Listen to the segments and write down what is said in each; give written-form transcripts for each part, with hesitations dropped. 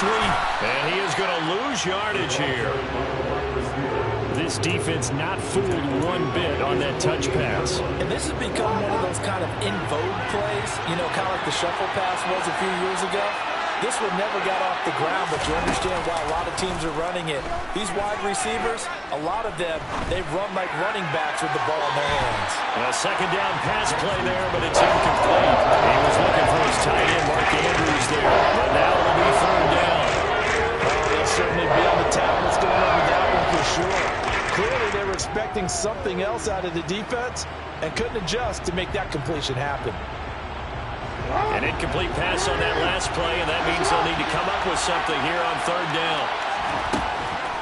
sweep. And he is going to lose yardage here. This defense not fooled one bit on that touch pass. And this has become one of those kind of in vogue plays, you know, kind of like the shuffle pass was a few years ago. This one never got off the ground, but you understand why a lot of teams are running it. These wide receivers, a lot of them, they run like running backs with the ball in their hands. A second down pass play there, but it's incomplete. He was looking for his tight end, Mark Andrews there, but now it'll be third down. Oh, they'll certainly be on the tablets going over that one for sure. Clearly, they were expecting something else out of the defense and couldn't adjust to make that completion happen. An incomplete pass on that last play, and that means they'll need to come up with something here on third down.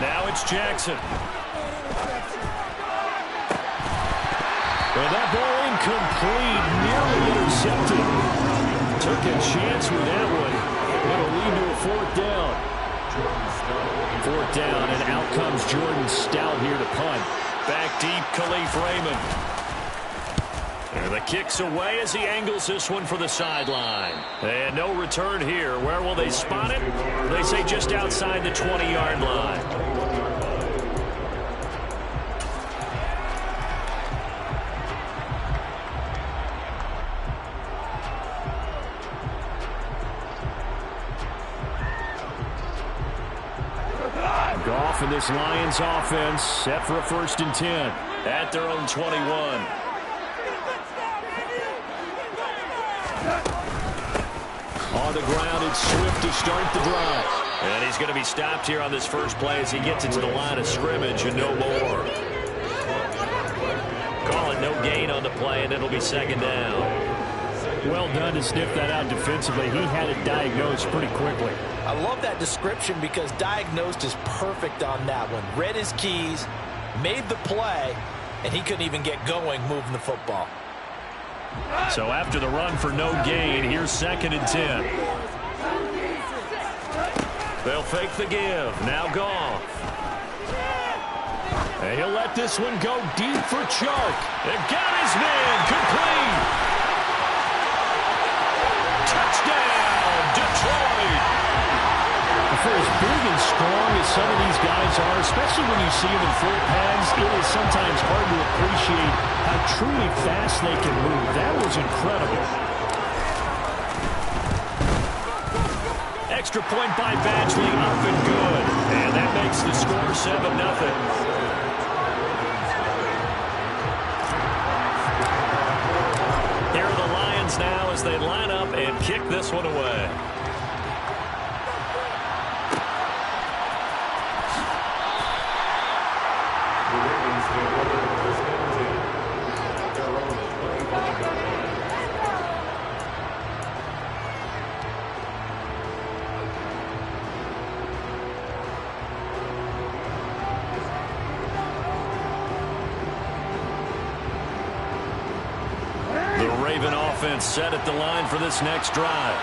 Now it's Jackson. And that ball incomplete, nearly intercepted. Took a chance with that one. It'll lead to a fourth down. Fourth down, and out comes Jordan Stout here to punt. Back deep, Khalif Raymond. And the kick's away as he angles this one for the sideline. And no return here. Where will they spot it? They say just outside the 20-yard line. Goff and this Lions offense set for a 1st and 10 at their own 21. On the ground, it's Swift to start the drive. And he's going to be stopped here on this first play as he gets it to the line of scrimmage and no more. Call it no gain on the play, and it'll be second down. Well done to sniff that out defensively. He had it diagnosed pretty quickly. I love that description because diagnosed is perfect on that one. Read his keys, made the play, and he couldn't even get going moving the football. So after the run for no gain, here's 2nd and 10. They'll fake the give. Now Goff. And he'll let this one go deep for Chark. They've got his man. Complete. Touchdown, Detroit. For as big and strong as some of these guys are, especially when you see them in full pads, it is sometimes hard to appreciate how truly fast they can move. That was incredible. Extra point by Badgley, up and good. And that makes the score 7-0. Here are the Lions now as they line up and kick this one away. Set at the line for this next drive.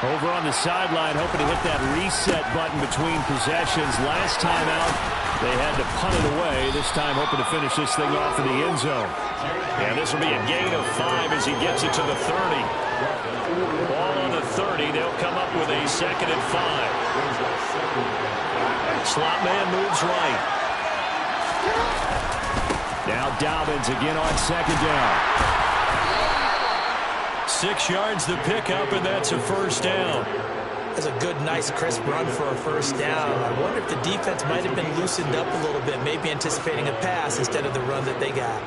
Over on the sideline, hoping to hit that reset button between possessions. Last time out, they had to punt it away. This time, hoping to finish this thing off in the end zone. And this will be a gain of 5 as he gets it to the 30. Ball on the 30. They'll come up with a 2nd and 5. Slot man moves right. Now Dobbins again on 2nd down. 6 yards the pickup, and that's a first down. That's a good, nice, crisp run for a first down. I wonder if the defense might have been loosened up a little bit, maybe anticipating a pass instead of the run that they got.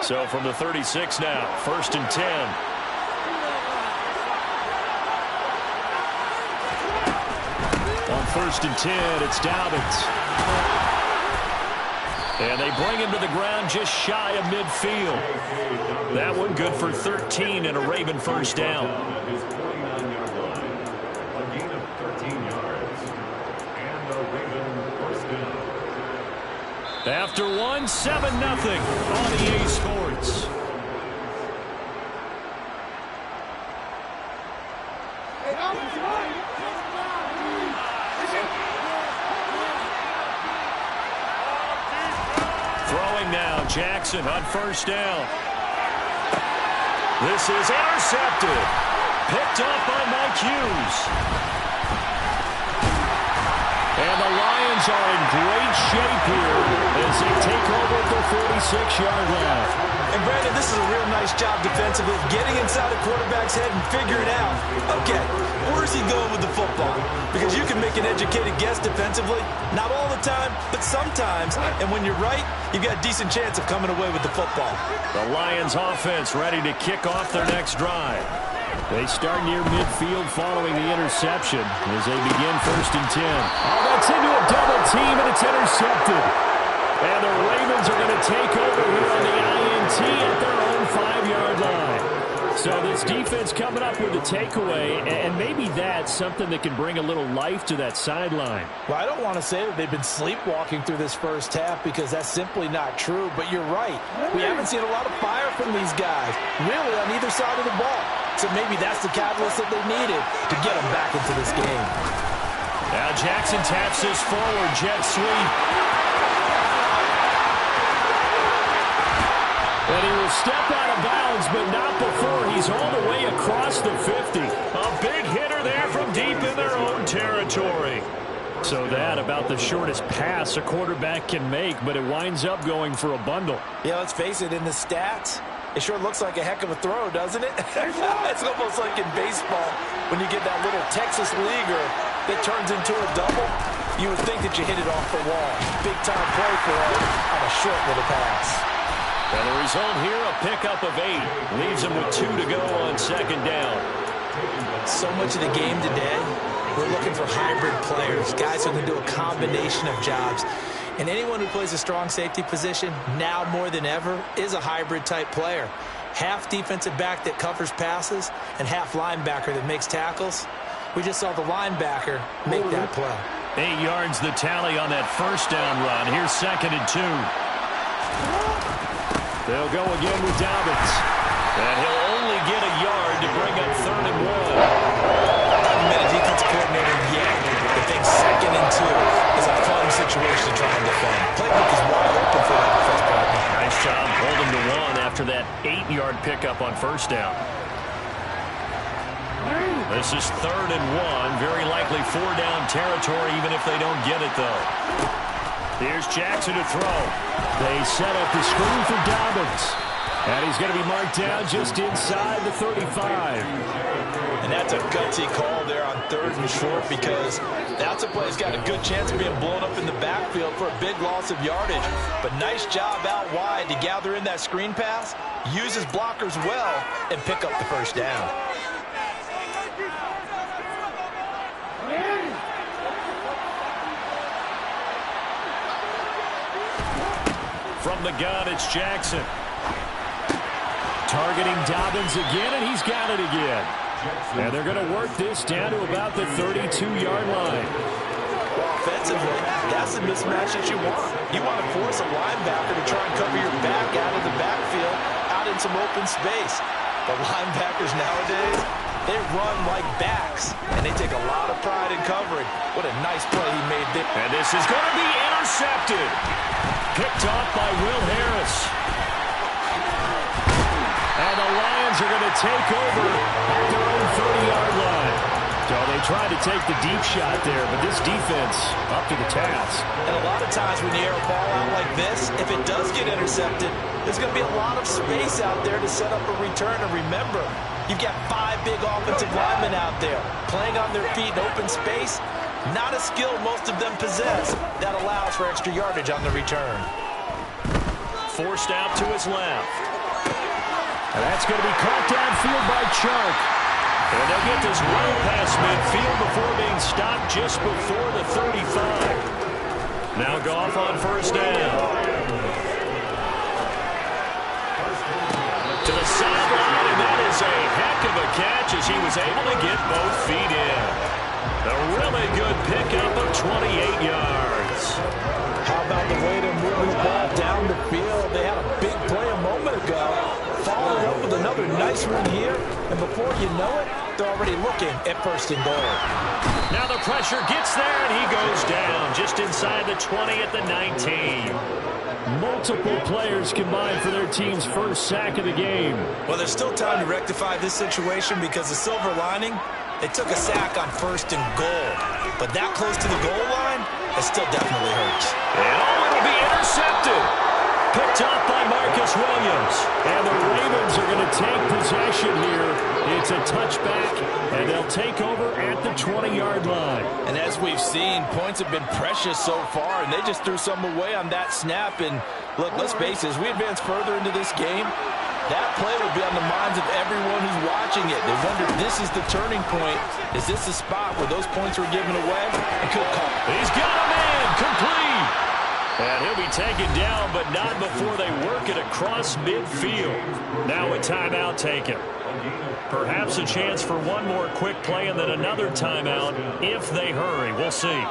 So from the 36 now, 1st and 10. On 1st and 10, it's Dobbins. And they bring him to the ground just shy of midfield. That one good for 13 and a Raven first down. After one, 7-0 on EA Sports. Throwing now. now Jackson on first down. This is intercepted. Picked off by Mike Hughes. And the Lions are in great shape here as they take over at the 46-yard line. And Brandon, this is a real nice job defensively, getting inside a quarterback's head and figuring out, okay, where's he going with the football? Because you can make an educated guess defensively, not all the time, but sometimes. And when you're right, you've got a decent chance of coming away with the football. The Lions offense ready to kick off their next drive. They start near midfield following the interception as they begin 1st and 10. Oh, that's into a double team, and it's intercepted. And the Ravens are going to take over here on the INT at their own 5-yard line. So this defense coming up with a takeaway, and maybe that's something that can bring a little life to that sideline. Well, I don't want to say that they've been sleepwalking through this first half because that's simply not true, but you're right. We haven't seen a lot of fire from these guys, really, on either side of the ball. So maybe that's the catalyst that they needed to get them back into this game. Now Jackson taps this forward, jet sweep. And he will step out of bounds, but not before he's all the way across the 50. A big hitter there from deep in their own territory. So that about the shortest pass a quarterback can make, but it winds up going for a bundle. Yeah, let's face it, in the stats, it sure looks like a heck of a throw, doesn't it? It's almost like in baseball when you get that little Texas leaguer that turns into a double. You would think that you hit it off the wall. Big-time play for him on a short little pass. And the result here, a pickup of 8. Leaves them with 2 to go on 2nd down. So much of the game today, we're looking for hybrid players, guys who can do a combination of jobs. And anyone who plays a strong safety position, now more than ever, is a hybrid-type player. Half defensive back that covers passes and half linebacker that makes tackles. We just saw the linebacker make that play. 8 yards the tally on that first down run. Here's 2nd and 2. They'll go again with Dobbins. And he'll only get a yard to bring up 3rd and 1. Haven't been a defensive coordinator yet. I think 2nd and 2 is a fun situation to try and defend. Playbook is wide open for that defense partner. Nice job holding to 1 after that 8-yard pickup on first down. This is 3rd and 1. Very likely 4-down territory, even if they don't get it, though. Here's Jackson to throw. They set up the screen for Dobbins. And he's going to be marked down just inside the 35. And that's a gutsy call there on 3rd and short because that's a play that's got a good chance of being blown up in the backfield for a big loss of yardage. But nice job out wide to gather in that screen pass, use his blockers well, and pick up the first down. From the gun, it's Jackson. Targeting Dobbins again, and he's got it again. And they're going to work this down to about the 32-yard line. Well, offensively, that's the mismatch that you want. You want to force a linebacker to try and cover your back out of the backfield, out in some open space. The linebackers nowadays, they run like backs, and they take a lot of pride in covering. What a nice play he made there. And this is going to be intercepted. Picked off by Will Harris. And the Lions are going to take over at their own 30-yard line. So they tried to take the deep shot there, but this defense up to the task. And a lot of times when you air a ball out like this, if it does get intercepted, there's going to be a lot of space out there to set up a return. And remember, you've got 5 big offensive linemen out there playing on their feet in open space. Not a skill most of them possess that allows for extra yardage on the return. Forced out to his left. And that's going to be caught downfield by Chark. And they'll get this run past midfield before being stopped just before the 35. Now Goff on first down. To the sideline, and that is a heck of a catch as he was able to get both feet in. A really good pickup of 28 yards. How about the way to move the ball down the field? They had a big play a moment ago. Followed up with another nice one here. And before you know it, they're already looking at first and goal. Now the pressure gets there, and he goes down just inside the 20 at the 19. Multiple players combined for their team's first sack of the game. Well, there's still time to rectify this situation because the silver lining, they took a sack on first and goal. But that close to the goal line, it still definitely hurts. And it'll be intercepted. Picked up by Marcus Williams. And the Ravens are going to take possession here. It's a touchback, and they'll take over at the 20-yard line. And as we've seen, points have been precious so far, and they just threw some away on that snap. And look, let's face it, as we advance further into this game, that play will be on the minds of everyone who's watching it. They wonder if this is the turning point. Is this the spot where those points were given away? And could call. He's got a man complete. And he'll be taken down, but not before they work it across midfield. Now a timeout taken. Perhaps a chance for one more quick play and then another timeout if they hurry. We'll see.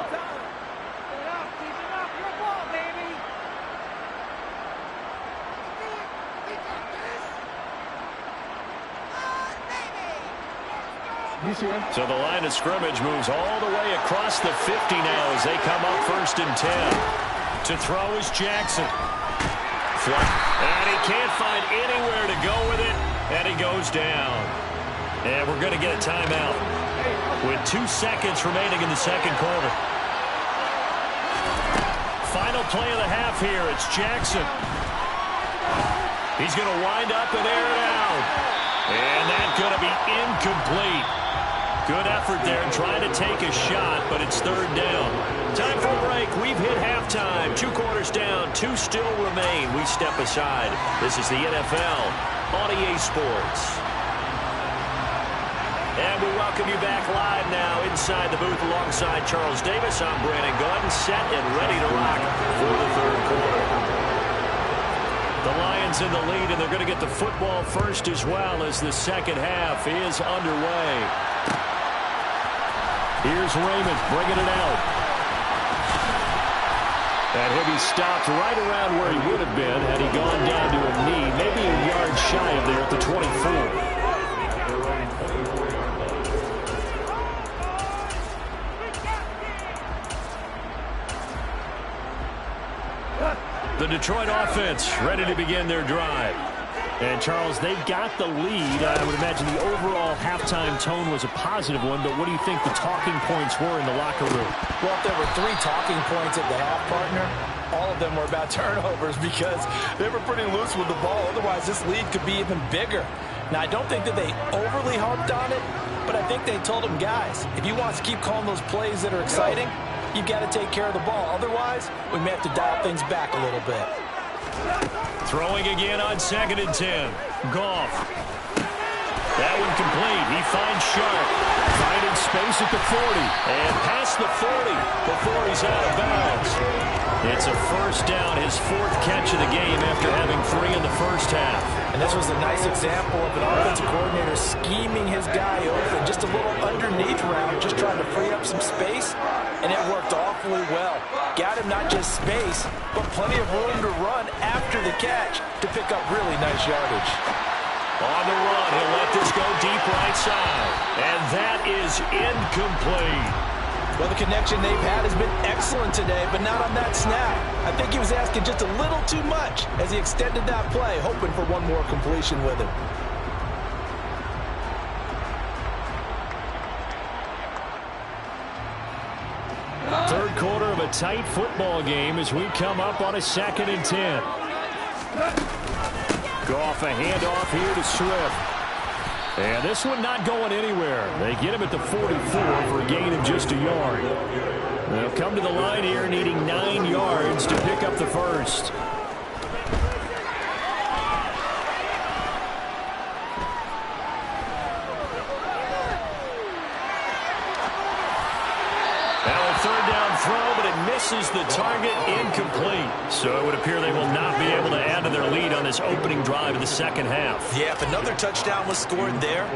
So the line of scrimmage moves all the way across the 50 now as they come up first and 10. To throw is Jackson. And he can't find anywhere to go with it, and he goes down. And we're going to get a timeout with 2 seconds remaining in the second quarter. Final play of the half here. It's Jackson. He's going to wind up and air it out. And that's going to be incomplete. Good effort there trying to take a shot, but it's third down. Time for a break. We've hit halftime. 2 quarters down. 2 still remain. We step aside. This is the NFL on EA Sports. And we welcome you back live now inside the booth alongside Charles Davis. I'm Brandon Gunn, set and ready to rock for the third quarter. The Lions in the lead, and they're going to get the football first as well as the second half is underway. Here's Raymond bringing it out. And he'll be stopped right around where he would have been had he gone down to a knee, maybe a yard shy of there at the 24. The Detroit offense ready to begin their drive. And, Charles, they've got the lead. I would imagine the overall halftime tone was a positive one, but what do you think the talking points were in the locker room? Well, if there were 3 talking points at the half, partner, all of them were about turnovers because they were pretty loose with the ball. Otherwise, this lead could be even bigger. Now, I don't think that they overly harped on it, but I think they told them, guys, if you want us to keep calling those plays that are exciting, you've got to take care of the ball. Otherwise, we may have to dial things back a little bit. Throwing again on 2nd and 10. Goff. That one complete. He finds Sharp. Finding space at the 40. And past the 40 before he's out of bounds. It's a first down, his 4th catch of the game after having 3 in the first half. And this was a nice example of an offensive coordinator scheming his guy open. Just a little underneath route, just trying to free up some space. And it worked awfully well. Got him not just space, but plenty of room to run after the catch to pick up really nice yardage. On the run, he'll let this go deep right side. And that is incomplete. Well, the connection they've had has been excellent today, but not on that snap. I think he was asking just a little too much as he extended that play, hoping for one more completion with him. Third quarter of a tight football game as we come up on a 2nd and 10. Goff, a handoff here to Swift. And this one not going anywhere. They get him at the 44 for a gain of just a yard. They'll come to the line here needing 9 yards to pick up the first. Throw, but it misses the target, incomplete. So it would appear they will not be able to add to their lead on this opening drive of the second half. Yeah, if another touchdown was scored there,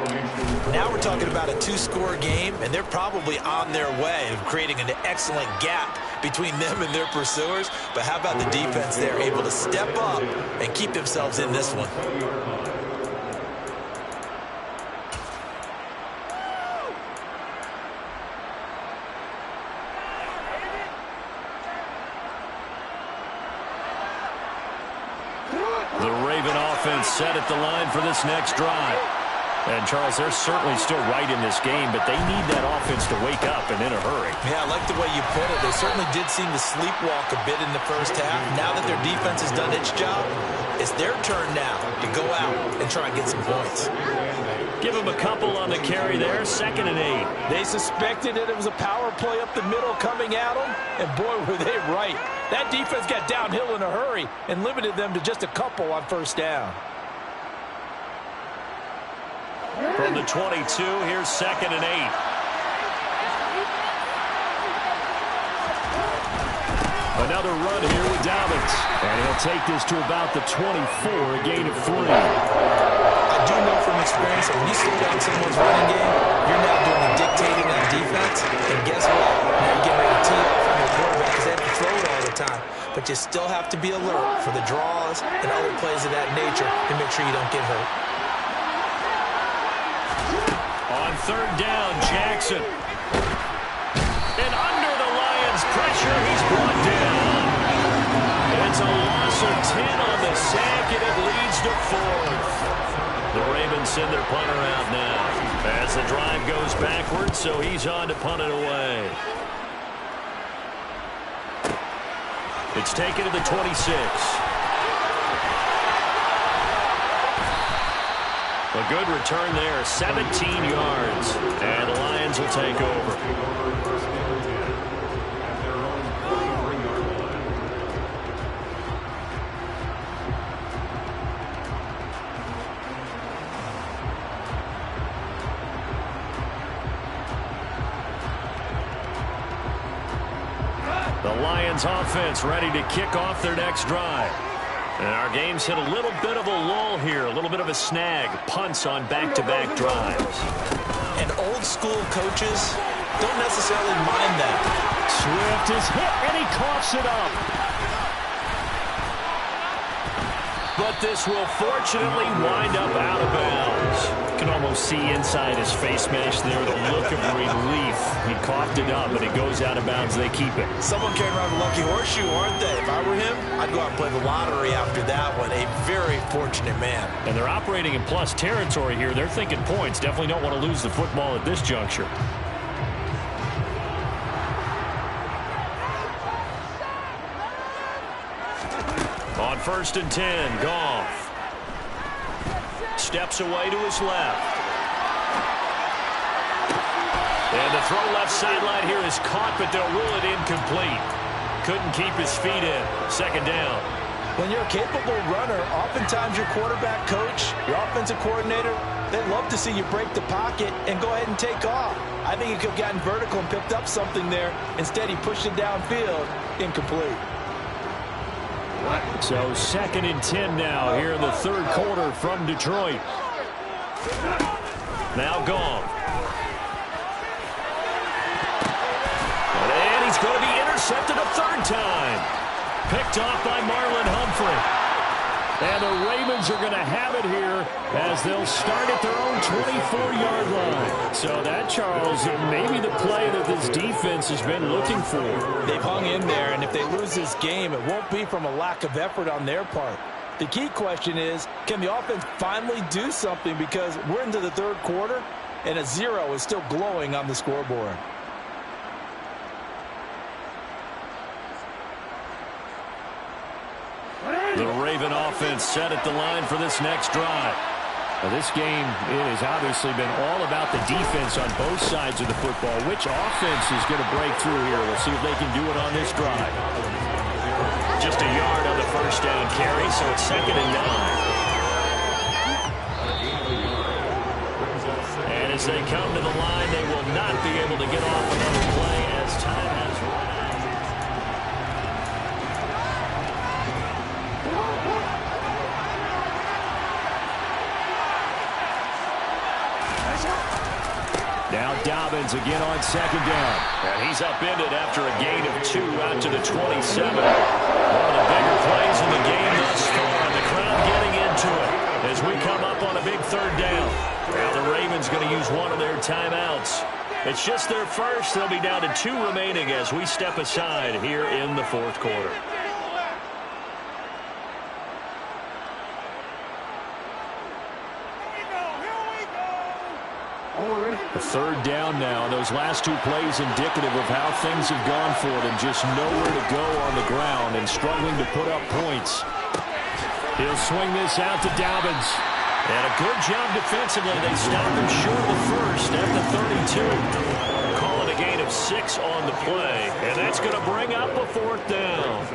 now we're talking about a 2-score game, and they're probably on their way of creating an excellent gap between them and their pursuers. But how about the defense there, able to step up and keep themselves in this one? The Raven offense set at the line for this next drive. And, Charles, they're certainly still right in this game, but they need that offense to wake up and in a hurry. Yeah, I like the way you put it. They certainly did seem to sleepwalk a bit in the first half. Now that their defense has done its job, it's their turn now to go out and try and get some points. Give them a couple on the carry there, 2nd and 8. They suspected that it was a power play up the middle coming at them, and boy, were they right. That defense got downhill in a hurry and limited them to just a couple on first down. From the 22, here's 2nd and 8. Another run here with Dobbins. And he'll take this to about the 24, a gain of 3. I do know from experience that when you slow down someone's running game, you're now doing the dictating on defense. And guess what? Now you're getting ready to tee off on your quarterback because they have to throw it all the time. But you still have to be alert for the draws and other plays of that nature to make sure you don't get hurt. On 3rd down, Jackson. And under the Lions' pressure, he's brought down. It's a loss of 10 on the sack, and it leads to 4th. The Ravens send their punter out now as the drive goes backwards, so he's on to punt it away. It's taken to the 26. A good return there, 17 yards, and the Lions will take over. The Lions offense ready to kick off their next drive. And our game's hit a little bit of a lull here, a little bit of a snag. Punts on back-to-back drives. And old-school coaches don't necessarily mind that. Swift is hit, and he coughs it up. But this will fortunately wind up out of bounds. You can almost see inside his face mask there the look of relief. He coughed it up, but it goes out of bounds. They keep it. Someone carrying around a lucky horseshoe, aren't they? If I were him, I'd go out and play the lottery after that one. A very fortunate man. And they're operating in plus territory here. They're thinking points. Definitely don't want to lose the football at this juncture. On 1st and 10, Goff. Steps away to his left. And the throw left sideline here is caught, but they'll rule it incomplete. Couldn't keep his feet in. 2nd down. When you're a capable runner, oftentimes your quarterback coach, your offensive coordinator, they'd love to see you break the pocket and go ahead and take off. I think he could have gotten vertical and picked up something there. Instead, he pushed it downfield. Incomplete. So 2nd and 10 now here in the 3rd quarter from Detroit. Now Goff. And he's going to be intercepted a 3rd time. Picked off by Marlon Humphrey. And the Ravens are going to have it here as they'll start at their own 24-yard line. So that, Charles, may be the play that this defense has been looking for. They've hung in there, and if they lose this game, it won't be from a lack of effort on their part. The key question is, can the offense finally do something? Because we're into the 3rd quarter, and a 0 is still glowing on the scoreboard. The Raven offense set at the line for this next drive. Now, this game has obviously been all about the defense on both sides of the football. Which offense is going to break through here? We'll see if they can do it on this drive. Just a yard on the 1st down carry, so it's 2nd and 9. And as they come to the line, they will not be able to get off another play as time has run out. Now Dobbins again on 2nd down. And he's upended after a gain of 2 out to the 27. One of the bigger plays in the game thus far. And the crowd getting into it as we come up on a big 3rd down. Now the Ravens going to use one of their timeouts. It's just their first. They'll be down to 2 remaining as we step aside here in the 4th quarter. A third down now. Those last two plays indicative of how things have gone for them. Just nowhere to go on the ground and struggling to put up points. He'll swing this out to Dobbins. And a good job defensively. They stop him short of the first at the 32. Call it a gain of 6 on the play. And that's going to bring up a fourth down.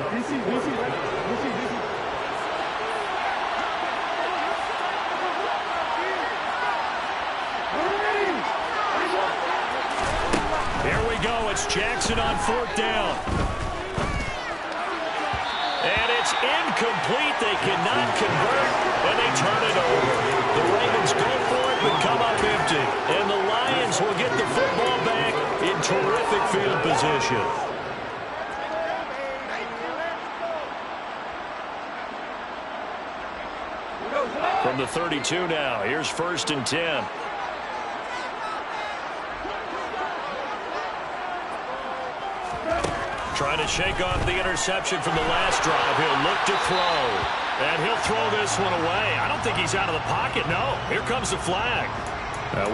Here we go. It's Jackson on fourth down. And it's incomplete. They cannot convert, and they turn it over. The Ravens go for it, but come up empty. And the Lions will get the football back in terrific field position. From the 32 now, here's 1st and 10. Trying to shake off the interception from the last drive. He'll look to throw. And he'll throw this one away. I don't think he's out of the pocket. No. Here comes the flag.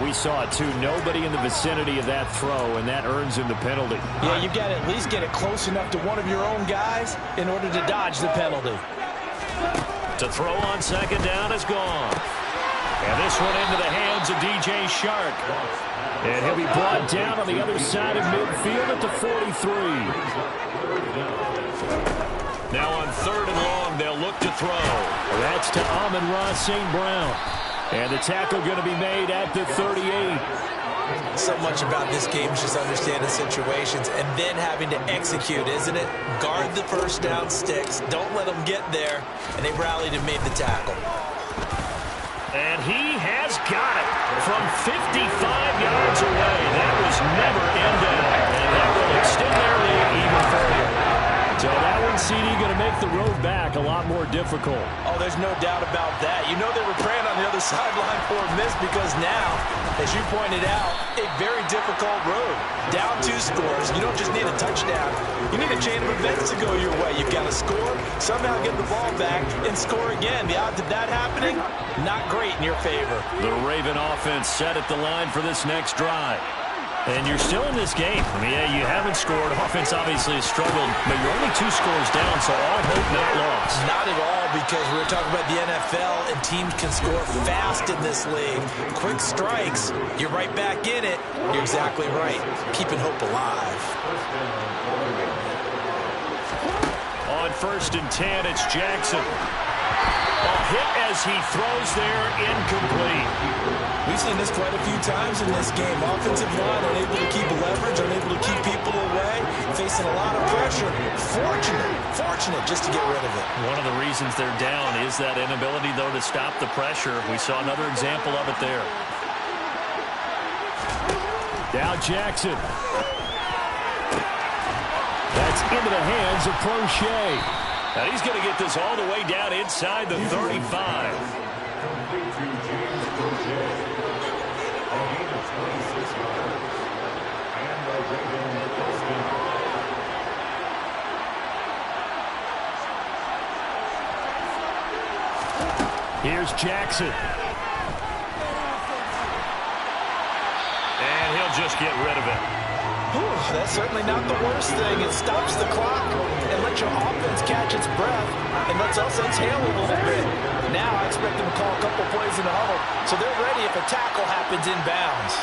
We saw it, too. Nobody in the vicinity of that throw, and that earns him the penalty. Yeah, you've got to at least get it close enough to one of your own guys in order to dodge the penalty. To throw on second down is gone. And this one into the hands of DJ Shark. And he'll be brought down on the other side of midfield at the 43. Now on 3rd and long, they'll look to throw. That's to Amon-Ra St. Brown. And the tackle going to be made at the 38. So much about this game is just understanding situations and then having to execute, isn't it? Guard the first down sticks. Don't let them get there. And they rallied and made the tackle. And he has got it from 55 yards away. That was never in doubt. And that will extend their lead even further. So that one, CD, going to make the road back a lot more difficult. Oh, there's no doubt about that. You know they were praying on the other sideline for a miss because now, as you pointed out, a very difficult road. Down 2 scores. You don't just need a touchdown. You need a chain of events to go your way. You've got to score, somehow get the ball back, and score again. The odds of that happening, not great in your favor. The Raven offense set at the line for this next drive. And you're still in this game. I mean, yeah, you haven't scored. Offense obviously has struggled, but you're only 2 scores down, so all hope not lost. Not at all, because we were talking about the NFL, and teams can score fast in this league. Quick strikes, you're right back in it. You're exactly right. Keeping hope alive. On 1st and 10, it's Jackson. A hit as he throws there, incomplete. We've seen this quite a few times in this game. Offensive line unable to keep leverage, unable to keep people away, facing a lot of pressure. Fortunate just to get rid of it. One of the reasons they're down is that inability, though, to stop the pressure. We saw another example of it there. Now Jackson. That's into the hands of Prochet. Now he's going to get this all the way down inside the 35. Here's Jackson. And he'll just get rid of it. That's certainly not the worst thing. It stops the clock and lets your offense catch its breath and lets us exhale a little bit. Now I expect them to call a couple plays in the huddle, so they're ready if a tackle happens inbounds.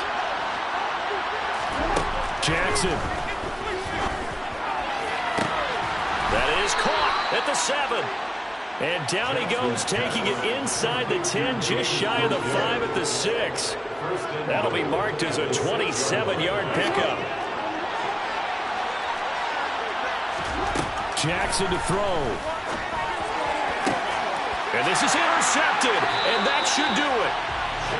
Jackson. That is caught at the 7. And down he goes, taking it inside the 10, just shy of the 5 at the 6. That'll be marked as a 27-yard pickup. Jackson to throw. And this is intercepted, and that should do it.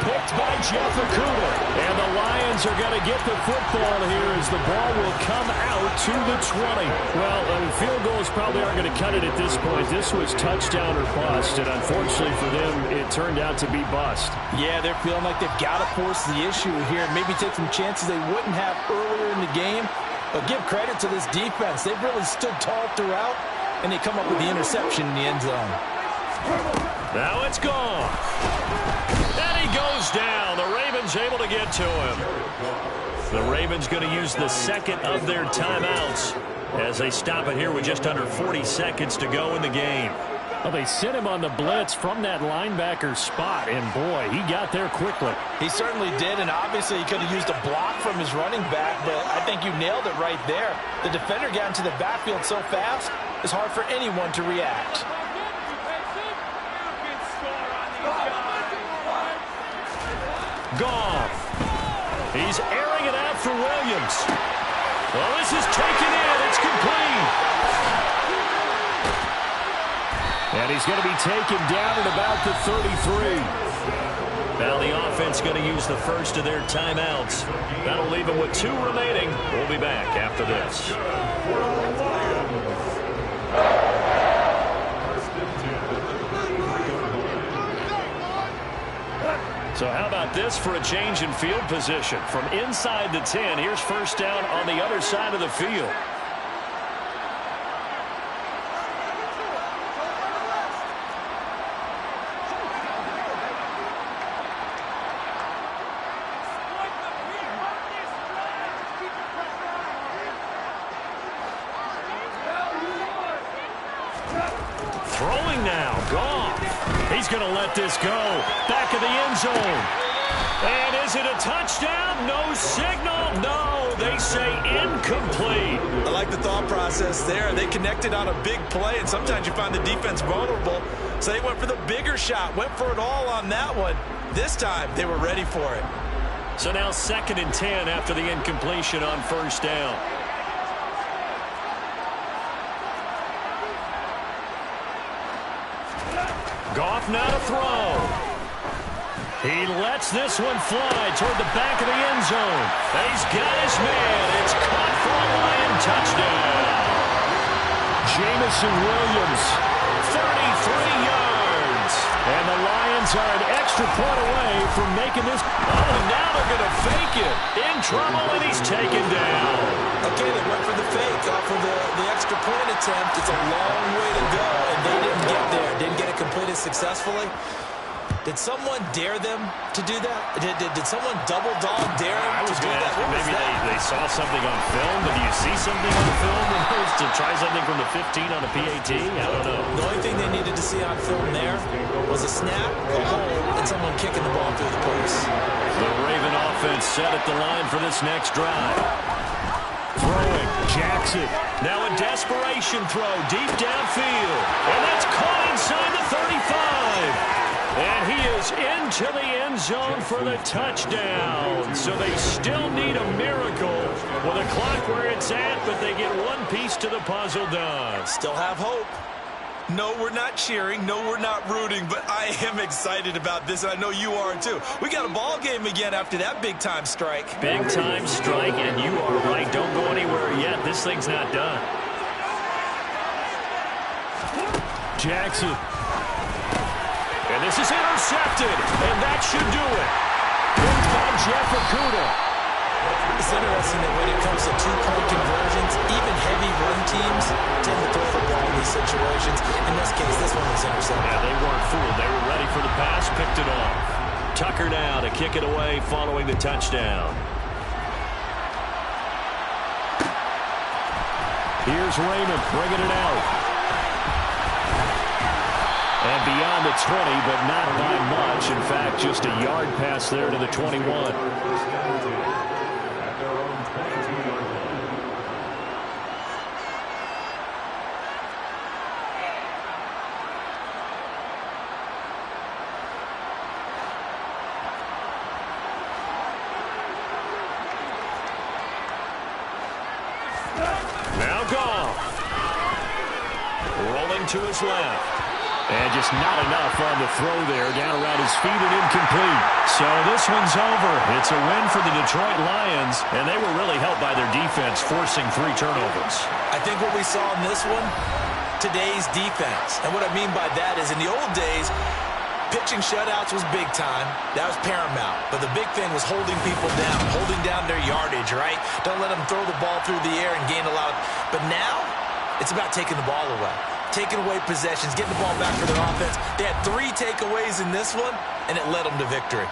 Picked by Jeff Okuda. And the Lions are going to get the football here as the ball will come out to the 20. Well, field goals probably aren't going to cut it at this point. This was touchdown or bust, and unfortunately for them, it turned out to be bust. Yeah, they're feeling like they've got to force the issue here, maybe take some chances they wouldn't have earlier in the game. But give credit to this defense. They've really stood tall throughout, and they come up with the interception in the end zone. Now it's gone. And he goes down. The Ravens was able to get to him. The Ravens going to use the second of their timeouts as they stop it here with just under 40 seconds to go in the game. Well, they sent him on the blitz from that linebacker spot, and boy, he got there quickly. He certainly did, and obviously he could have used a block from his running back, but I think you nailed it right there. The defender got into the backfield so fast, it's hard for anyone to react. Goff. He's airing it out for Williams. Well, this is taken in. It's complete. And he's going to be taken down at about the 33. Now the offense going to use the first of their timeouts. That'll leave them with 2 remaining. We'll be back after this. So how about this for a change in field position? From inside the 10, here's first down on the other side of the field. Throwing now, Goff. He's going to let this go. Back of the end zone. And is it a touchdown? No signal. No, they say incomplete. I like the thought process there. They connected on a big play, and sometimes you find the defense vulnerable. So they went for the bigger shot, went for it all on that one. This time, they were ready for it. So now 2nd and 10 after the incompletion on first down. Goff now to throw. He lets this one fly toward the back of the end zone. He's got his man. It's caught for a Lion touchdown. Jamison Williams, 33 yards. and the Lions are an extra point away from making this. Oh, now they're going to fake it. In trouble, and he's taken down. Okay, they went for the fake off of the extra point attempt. It's a long way to go, and they didn't get there. Didn't get it completed successfully. Did someone dare them to do that? Did someone double dog dare them I was to do going to that? ask you, maybe they saw something on film, but do you see something on film to try something from the 15 on a PAT? I don't know. The only thing they needed to see on film there was a snap, a hole, and someone kicking the ball through the post. The Raven offense set at the line for this next drive. Throwing, Jackson. Now a desperation throw deep downfield. And that's caught inside the 35. And he is into the end zone for the touchdown. So they still need a miracle with a clock where it's at, but they get one piece to the puzzle done. Still have hope. No, we're not cheering. No, we're not rooting, but I am excited about this, and I know you are too. We got a ball game again after that big-time strike. Big-time strike, and you are right. Don't go anywhere yet. This thing's not done. Jackson. And this is intercepted, and that should do it. Picked by Jeff Okudah. It's interesting that when it comes to two-point conversions, even heavy run teams tend to throw the ball in these situations. In this case, this one was intercepted. Yeah, they weren't fooled. They were ready for the pass, picked it off. Tucker now to kick it away following the touchdown. Here's Raymond bringing it out. And beyond the 20, but not by much. In fact, just a yard pass there to the 21. Now Goff. Rolling to his left. And just not enough on the throw there. Down around his feet and incomplete. So this one's over. It's a win for the Detroit Lions. And they were really helped by their defense, forcing 3 turnovers. I think what we saw in this one, today's defense. And what I mean by that is in the old days, pitching shutouts was big time. That was paramount. But the big thing was holding people down, holding down their yardage, right? Don't let them throw the ball through the air and gain a lot. But now, it's about taking the ball away. Taking away possessions, getting the ball back for their offense. They had 3 takeaways in this one, and it led them to victory.